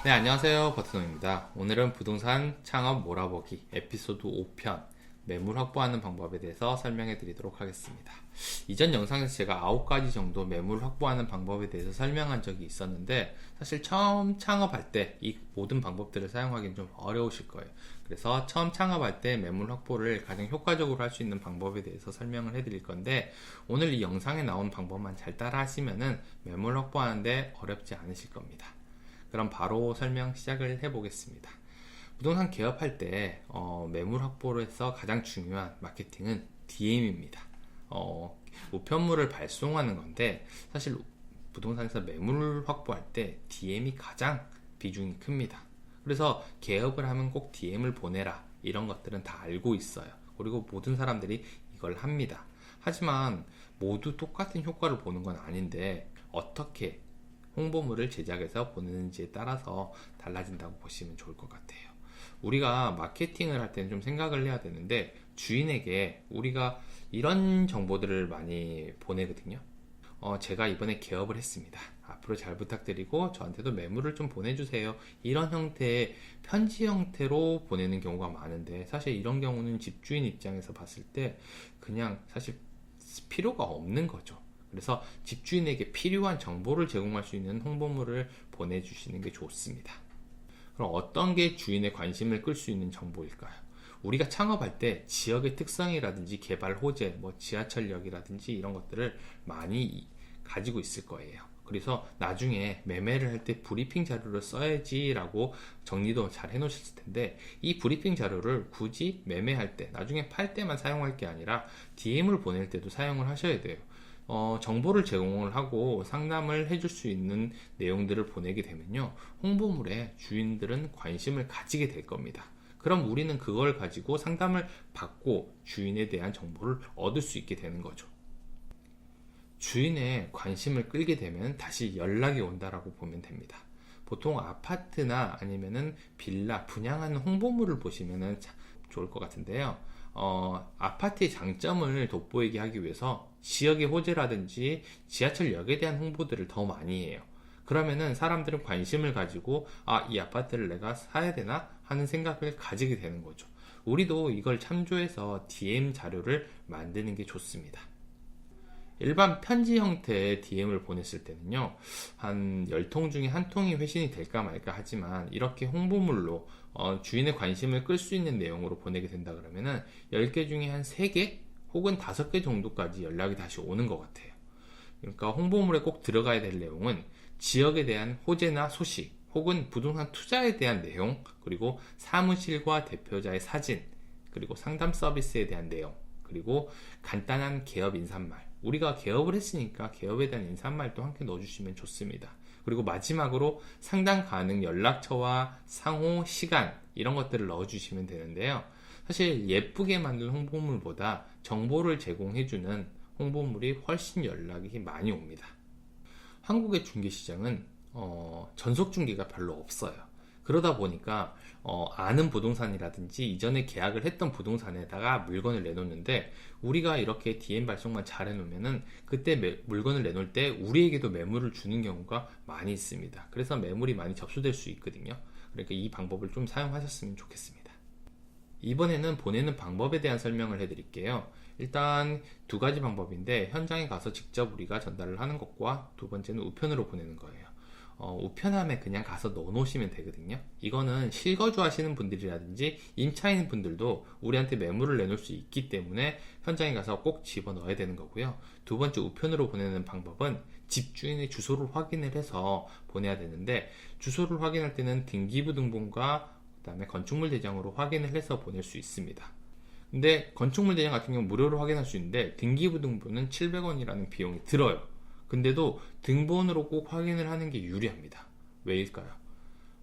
네, 안녕하세요. 버트노입니다. 오늘은 부동산 창업 몰아보기 에피소드 5편 매물 확보하는 방법에 대해서 설명해 드리도록 하겠습니다. 이전 영상에서 제가 9가지 정도 매물 확보하는 방법에 대해서 설명한 적이 있었는데 사실 처음 창업할 때 이 모든 방법들을 사용하기는 좀 어려우실 거예요. 그래서 처음 창업할 때 매물 확보를 가장 효과적으로 할 수 있는 방법에 대해서 설명을 해 드릴 건데 오늘 이 영상에 나온 방법만 잘 따라 하시면은 매물 확보하는데 어렵지 않으실 겁니다. 그럼 바로 설명 시작을 해보겠습니다. 부동산 개업할 때 매물 확보를 해서 가장 중요한 마케팅은 DM입니다. 우편물을 발송하는 건데 사실 부동산에서 매물 확보할 때 DM이 가장 비중이 큽니다. 그래서 개업을 하면 꼭 DM을 보내라 이런 것들은 다 알고 있어요. 그리고 모든 사람들이 이걸 합니다. 하지만 모두 똑같은 효과를 보는 건 아닌데 어떻게 홍보물을 제작해서 보내는지에 따라서 달라진다고 보시면 좋을 것 같아요. 우리가 마케팅을 할 때는 좀 생각을 해야 되는데 주인에게 우리가 이런 정보들을 많이 보내거든요. 제가 이번에 개업을 했습니다. 앞으로 잘 부탁드리고 저한테도 매물을 좀 보내주세요. 이런 형태의 편지 형태로 보내는 경우가 많은데 사실 이런 경우는 집주인 입장에서 봤을 때 그냥 사실 필요가 없는 거죠. 그래서 집주인에게 필요한 정보를 제공할 수 있는 홍보물을 보내주시는 게 좋습니다. 그럼 어떤 게 주인의 관심을 끌 수 있는 정보일까요? 우리가 창업할 때 지역의 특성이라든지 개발 호재, 지하철역이라든지 이런 것들을 많이 가지고 있을 거예요. 그래서 나중에 매매를 할 때 브리핑 자료를 써야지라고 정리도 잘 해놓으셨을 텐데 이 브리핑 자료를 굳이 매매할 때, 나중에 팔 때만 사용할 게 아니라 DM을 보낼 때도 사용을 하셔야 돼요. 정보를 제공을 하고 상담을 해줄 수 있는 내용들을 보내게 되면요, 홍보물에 주인들은 관심을 가지게 될 겁니다. 그럼 우리는 그걸 가지고 상담을 받고 주인에 대한 정보를 얻을 수 있게 되는 거죠. 주인의 관심을 끌게 되면 다시 연락이 온다라고 보면 됩니다. 보통 아파트나 아니면은 빌라 분양하는 홍보물을 보시면은 좋을 것 같은데요. 아파트의 장점을 돋보이게 하기 위해서 지역의 호재라든지 지하철역에 대한 홍보들을 더 많이 해요. 그러면은 사람들은 관심을 가지고 이 아파트를 내가 사야 되나 하는 생각을 가지게 되는 거죠. 우리도 이걸 참조해서 DM 자료를 만드는 게 좋습니다. 일반 편지 형태의 DM을 보냈을 때는요, 한 10통 중에 한 통이 회신이 될까 말까 하지만 이렇게 홍보물로 주인의 관심을 끌 수 있는 내용으로 보내게 된다 그러면은 10개 중에 한 3개 혹은 5개 정도까지 연락이 다시 오는 것 같아요. 그러니까 홍보물에 꼭 들어가야 될 내용은 지역에 대한 호재나 소식 혹은 부동산 투자에 대한 내용, 그리고 사무실과 대표자의 사진, 그리고 상담 서비스에 대한 내용, 그리고 간단한 개업 인사말, 우리가 개업을 했으니까 개업에 대한 인사말도 함께 넣어주시면 좋습니다. 그리고 마지막으로 상담 가능 연락처와 상호 시간 이런 것들을 넣어주시면 되는데요. 사실 예쁘게 만든 홍보물보다 정보를 제공해주는 홍보물이 훨씬 연락이 많이 옵니다. 한국의 중개시장은 전속 중개가 별로 없어요. 그러다 보니까 아는 부동산이라든지 이전에 계약을 했던 부동산에다가 물건을 내놓는데 우리가 이렇게 DM 발송만 잘 해놓으면은 그때 물건을 내놓을 때 우리에게도 매물을 주는 경우가 많이 있습니다. 그래서 매물이 많이 접수될 수 있거든요. 그러니까 이 방법을 좀 사용하셨으면 좋겠습니다. 이번에는 보내는 방법에 대한 설명을 해드릴게요. 일단 2가지 방법인데 현장에 가서 직접 우리가 전달을 하는 것과 두 번째는 우편으로 보내는 거예요. 우편함에 그냥 가서 넣어 놓으시면 되거든요. 이거는 실거주 하시는 분들이라든지 임차인 분들도 우리한테 매물을 내놓을 수 있기 때문에 현장에 가서 꼭 집어 넣어야 되는 거고요. 두 번째 우편으로 보내는 방법은 집주인의 주소를 확인을 해서 보내야 되는데 주소를 확인할 때는 등기부등본과 그다음에 건축물 대장으로 확인을 해서 보낼 수 있습니다. 근데 건축물 대장 같은 경우 무료로 확인할 수 있는데 등기부등본은 700원이라는 비용이 들어요. 근데도 등본으로 꼭 확인을 하는 게 유리합니다. 왜일까요?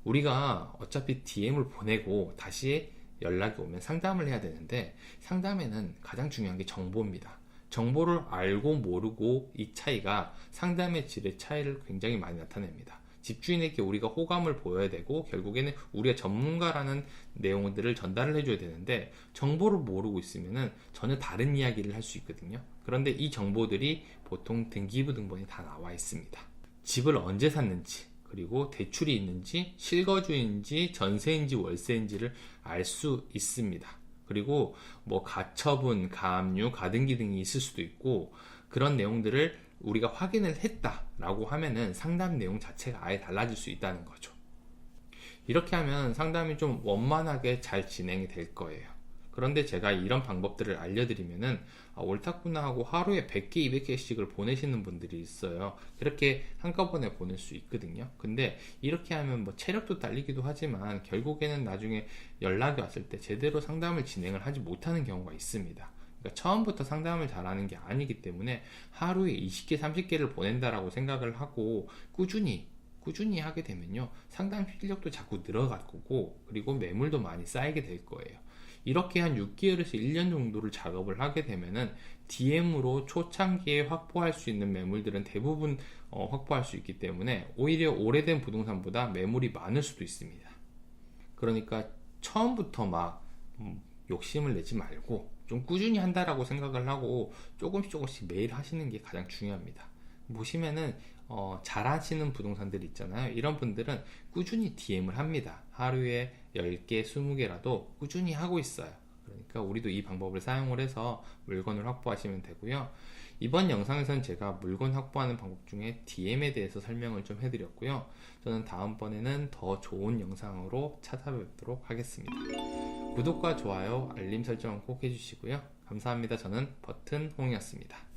우리가 어차피 DM을 보내고 다시 연락이 오면 상담을 해야 되는데 상담에는 가장 중요한 게 정보입니다. 정보를 알고 모르고 이 차이가 상담의 질의 차이를 굉장히 많이 나타냅니다. 집주인에게 우리가 호감을 보여야 되고 결국에는 우리가 전문가라는 내용들을 전달을 해줘야 되는데 정보를 모르고 있으면 전혀 다른 이야기를 할 수 있거든요. 그런데 이 정보들이 보통 등기부등본이 다 나와 있습니다. 집을 언제 샀는지, 그리고 대출이 있는지, 실거주인지, 전세인지, 월세인지를 알 수 있습니다. 그리고 뭐 가처분, 가압류, 가등기 등이 있을 수도 있고, 그런 내용들을 우리가 확인을 했다라고 하면은 상담 내용 자체가 아예 달라질 수 있다는 거죠. 이렇게 하면 상담이 좀 원만하게 잘 진행이 될 거예요. 그런데 제가 이런 방법들을 알려드리면은 옳다구나 하고 하루에 100개, 200개씩을 보내시는 분들이 있어요. 그렇게 한꺼번에 보낼 수 있거든요. 근데 이렇게 하면 뭐 체력도 딸리기도 하지만 결국에는 나중에 연락이 왔을 때 제대로 상담을 진행을 하지 못하는 경우가 있습니다. 그러니까 처음부터 상담을 잘하는 게 아니기 때문에 하루에 20개, 30개를 보낸다라고 생각을 하고 꾸준히 하게 되면요, 상담 실력도 자꾸 늘어갈 거고, 그리고 매물도 많이 쌓이게 될 거예요. 이렇게 한 6개월에서 1년 정도를 작업을 하게 되면은 DM으로 초창기에 확보할 수 있는 매물들은 대부분 확보할 수 있기 때문에 오히려 오래된 부동산보다 매물이 많을 수도 있습니다. 그러니까 처음부터 막 욕심을 내지 말고 좀 꾸준히 한다라고 생각을 하고 조금씩 매일 하시는 게 가장 중요합니다. 보시면은 잘 하시는 부동산들 있잖아요. 이런 분들은 꾸준히 DM을 합니다. 하루에 10개, 20개라도 꾸준히 하고 있어요. 그러니까 우리도 이 방법을 사용을 해서 물건을 확보하시면 되고요. 이번 영상에서는 제가 물건 확보하는 방법 중에 DM에 대해서 설명을 좀 해드렸고요. 저는 다음번에는 더 좋은 영상으로 찾아뵙도록 하겠습니다. 구독과 좋아요, 알림 설정 꼭 해주시고요. 감사합니다. 저는 버튼 홍이었습니다.